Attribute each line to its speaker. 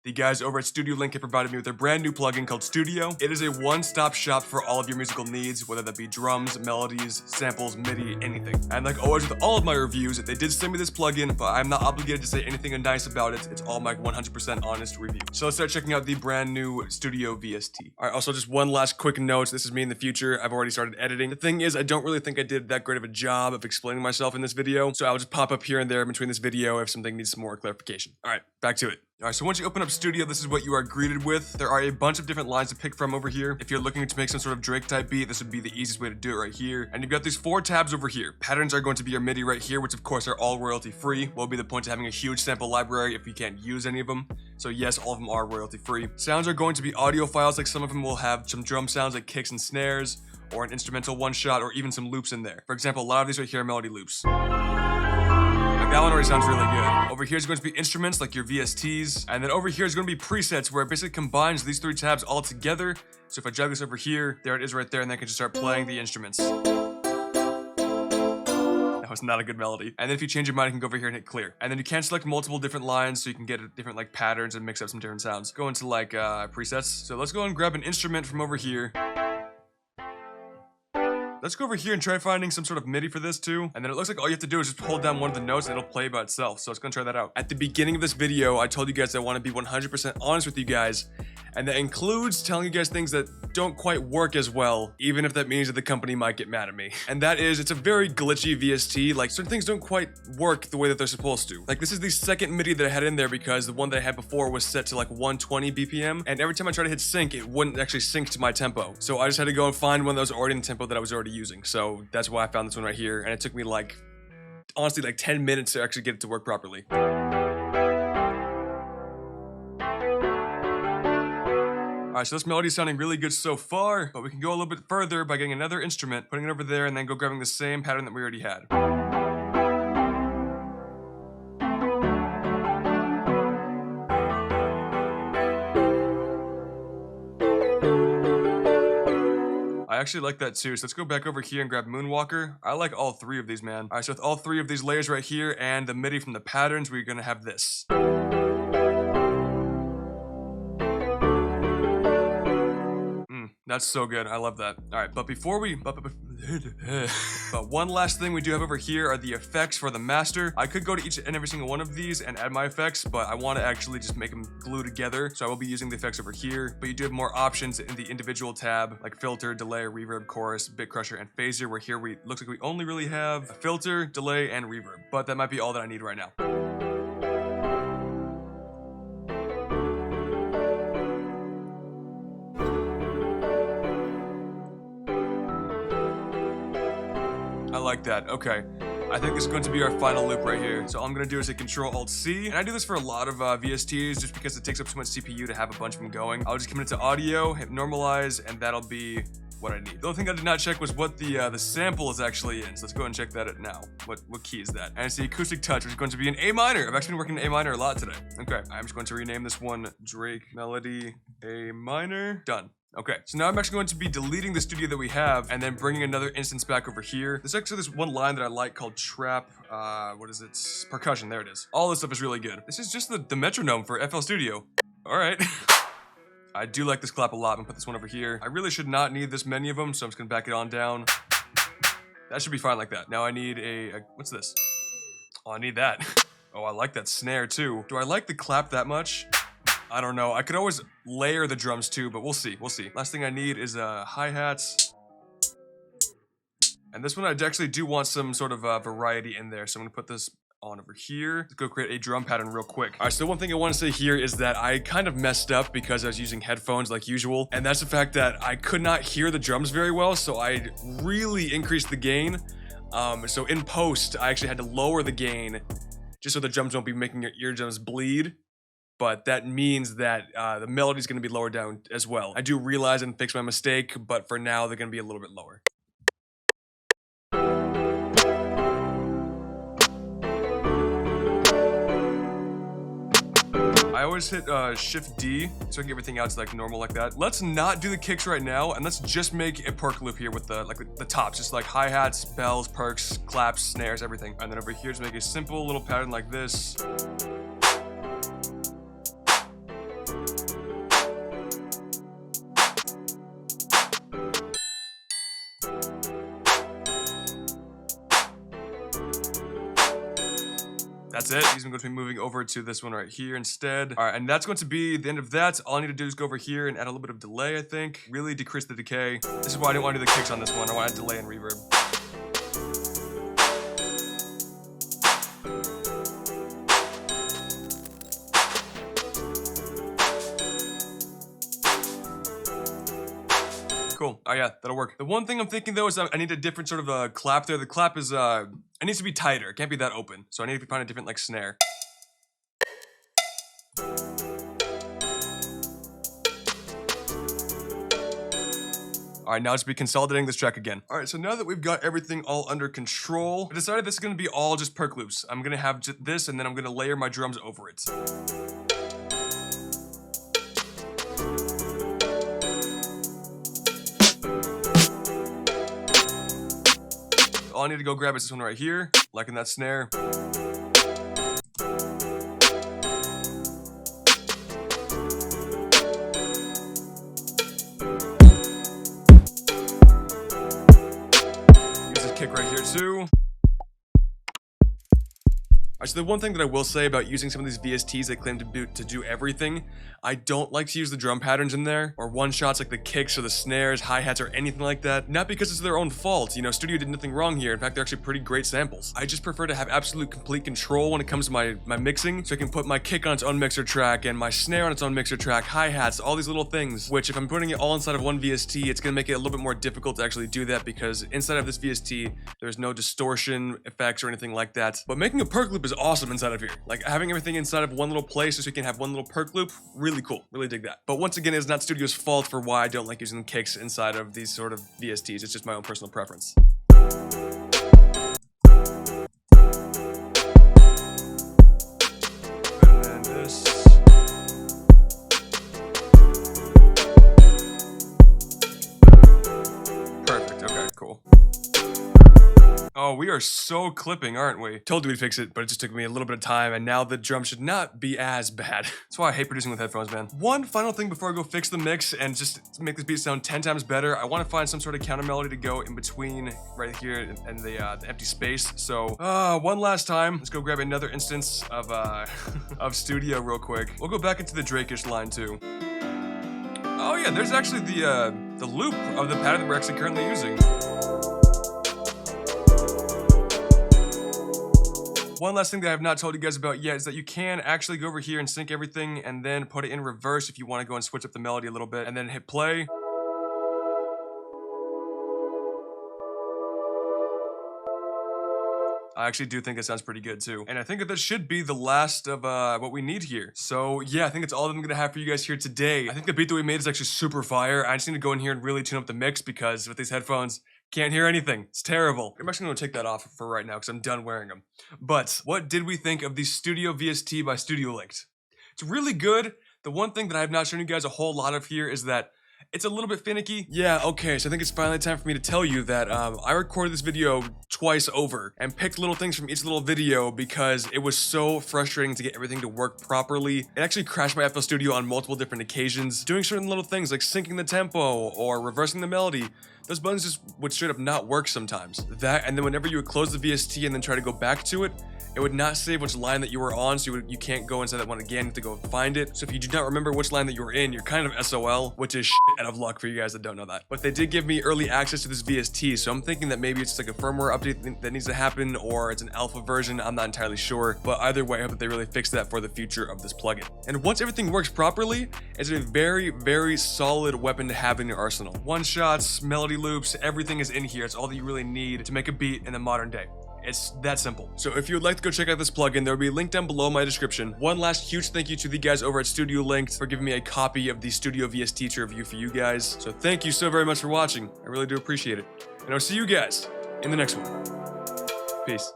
Speaker 1: The guys over at Studiolinked have provided me with a brand new plugin called Studio. It is a one-stop shop for all of your musical needs, whether that be drums, melodies, samples, MIDI, anything. And like always with all of my reviews, they did send me this plugin, but I'm not obligated to say anything nice about it. It's all my 100% honest review. So let's start checking out the brand new Studio VST. All right, also just one last quick note. This is me in the future. I've already started editing. The thing is, I don't really think I did that great of a job of explaining myself in this video, so I'll just pop up here and there between this video if something needs some more clarification. All right, back to it. Alright, so once you open up Studio, this is what you are greeted with. There are a bunch of different lines to pick from over here. If you're looking to make some sort of Drake type beat, this would be the easiest way to do it right here. And you've got these 4 tabs over here. Patterns are going to be your MIDI right here, which of course are all royalty free. What would be the point of having a huge sample library if you can't use any of them? So yes, all of them are royalty free. Sounds are going to be audio files, like some of them will have some drum sounds like kicks and snares, or an instrumental one shot, or even some loops in there. For example, a lot of these right here are melody loops. That one already sounds really good. Over here is going to be instruments like your VSTs. And then over here is going to be presets where it basically combines these 3 tabs all together. So if I drag this over here, there it is right there, and then I can just start playing the instruments. That was not a good melody. And then if you change your mind, you can go over here and hit clear. And then you can select multiple different lines so you can get different like patterns and mix up some different sounds. Go into like presets. So let's go and grab an instrument from over here. Let's go over here and try finding some sort of MIDI for this too. And then it looks like all you have to do is just hold down one of the notes and it'll play by itself. So let's go and try that out. At the beginning of this video, I told you guys I want to be 100% honest with you guys. And that includes telling you guys things that don't quite work as well, even if that means that the company might get mad at me. And that is, it's a very glitchy VST. Like, certain things don't quite work the way that they're supposed to. Like, this is the second MIDI that I had in there because the one that I had before was set to like 120 BPM. And every time I tried to hit sync, it wouldn't actually sync to my tempo. So I just had to go and find one that was already in the tempo that I was already using. So that's why I found this one right here. And it took me like, honestly, like 10 minutes to actually get it to work properly. Alright, so this melody is sounding really good so far, but we can go a little bit further by getting another instrument, putting it over there, and then go grabbing the same pattern that we already had. I actually like that too, so let's go back over here and grab Moonwalker. I like all 3 of these, man. Alright, so with all 3 of these layers right here and the MIDI from the patterns, we're gonna have this. That's so good. I love that. All right, but before we... but one last thing we do have over here are the effects for the master. I could go to each and every single one of these and add my effects, but I want to actually just make them glue together. So I will be using the effects over here, but you do have more options in the individual tab, like filter, delay, reverb, chorus, bit crusher, and phaser, where here looks like we only really have a filter, delay, and reverb, but that might be all that I need right now. I like that. Okay. I think this is going to be our final loop right here. So all I'm going to do is hit Control-Alt-C. And I do this for a lot of VSTs just because it takes up too much CPU to have a bunch of them going. I'll just come into audio, hit normalize, and that'll be what I need. The only thing I did not check was what the sample is actually in. So let's go and check that out now. What key is that? And it's the acoustic touch, which is going to be an A minor. I've actually been working in A minor a lot today. Okay. I'm just going to rename this one Drake Melody A minor. Done. Okay, so now I'm actually going to be deleting the studio that we have and then bringing another instance back over here. There's actually this one line that I like called trap, what is it? Percussion, there it is. All this stuff is really good. This is just the metronome for FL Studio. All right. I do like this clap a lot. I'm gonna put this one over here. I really should not need this many of them, so I'm just gonna back it on down. That should be fine like that. Now I need what's this? Oh, I need that. Oh, I like that snare too. Do I like the clap that much? I don't know. I could always layer the drums too, but we'll see. We'll see. Last thing I need is hi-hats. And this one I actually do want some sort of variety in there, so I'm gonna put this on over here. Let's go create a drum pattern real quick. All right, so one thing I want to say here is that I kind of messed up because I was using headphones like usual, and that's the fact that I could not hear the drums very well, so I really increased the gain. So in post, I actually had to lower the gain just so the drums won't be making your eardrums bleed. But that means that the melody is going to be lowered down as well. I do realize and fix my mistake, but for now, they're going to be a little bit lower. I always hit Shift D so I can get everything out to like normal like that. Let's not do the kicks right now, and let's just make a perc loop here with the tops, just like hi-hats, bells, perks, claps, snares, everything. And then over here, just make a simple little pattern like this. That's it. He's going to be moving over to this one right here instead. All right, and that's going to be the end of that. All I need to do is go over here and add a little bit of delay, I think. Really decrease the decay. This is why I didn't want to do the kicks on this one. I want to add delay and reverb. Cool. Oh yeah, that'll work. The one thing I'm thinking though is I need a different sort of clap there. The clap is, it needs to be tighter. It can't be that open. So I need to find a different like snare. All right, now let's be consolidating this track again. All right, so now that we've got everything all under control, I decided this is gonna be all just perc loops. I'm gonna have this and then I'm gonna layer my drums over it. All I need to go grab is this one right here, liking that snare. Use this kick right here too. Alright, so the one thing that I will say about using some of these VSTs that claim to do everything, I don't like to use the drum patterns in there, or one-shots like the kicks or the snares, hi-hats, or anything like that. Not because it's their own fault, you know, Studio did nothing wrong here. In fact, they're actually pretty great samples. I just prefer to have absolute complete control when it comes to my mixing, so I can put my kick on its own mixer track, and my snare on its own mixer track, hi-hats, all these little things, which if I'm putting it all inside of one VST, it's gonna make it a little bit more difficult to actually do that, because inside of this VST, there's no distortion effects or anything like that. But making a perc loop is awesome inside of here. Like having everything inside of one little place so you can have one little perc loop, really cool, really dig that. But once again, it's not Studio's fault for why I don't like using kicks inside of these sort of VSTs. It's just my own personal preference. And then this. Perfect, okay, cool. Oh, we are so clipping, aren't we? Told you we'd fix it, but it just took me a little bit of time, and now the drum should not be as bad. That's why I hate producing with headphones, man. One final thing before I go fix the mix and just make this beat sound 10 times better, I want to find some sort of counter melody to go in between right here and the empty space. So, one last time, let's go grab another instance of of Studio real quick. We'll go back into the Drake-ish line too. Oh yeah, there's actually the loop of the pattern that we're actually currently using. One last thing that I have not told you guys about yet is that you can actually go over here and sync everything and then put it in reverse if you want to go and switch up the melody a little bit and then hit play. I actually do think it sounds pretty good too. And I think that this should be the last of what we need here. So yeah, I think that's all that I'm gonna have for you guys here today. I think the beat that we made is actually super fire. I just need to go in here and really tune up the mix because with these headphones, can't hear anything. It's terrible. I'm actually gonna take that off for right now because I'm done wearing them. But what did we think of the Studio VST by Studiolinked? It's really good. The one thing that I have not shown you guys a whole lot of here is that it's a little bit finicky. Yeah, okay, so I think it's finally time for me to tell you that I recorded this video twice over and picked little things from each little video because it was so frustrating to get everything to work properly. It actually crashed my FL Studio on multiple different occasions. Doing certain little things like syncing the tempo or reversing the melody, those buttons just would straight up not work sometimes. That, and then whenever you would close the VST and then try to go back to it, it would not save which line that you were on, so you can't go inside that one again, you have to go find it. So if you do not remember which line that you were in, you're kind of SOL, which is shit out of luck for you guys that don't know that. But they did give me early access to this VST, so I'm thinking that maybe it's just like a firmware update that needs to happen, or it's an alpha version, I'm not entirely sure. But either way, I hope that they really fix that for the future of this plugin. And once everything works properly, it's a very, very solid weapon to have in your arsenal. One-shots, melody loops, everything is in here. It's all that you really need to make a beat in the modern day. It's that simple. So if you would like to go check out this plugin, there will be a link down below in my description. One last huge thank you to the guys over at Studiolinked for giving me a copy of the Studio VST to review for you guys. So thank you so very much for watching. I really do appreciate it. And I'll see you guys in the next one. Peace.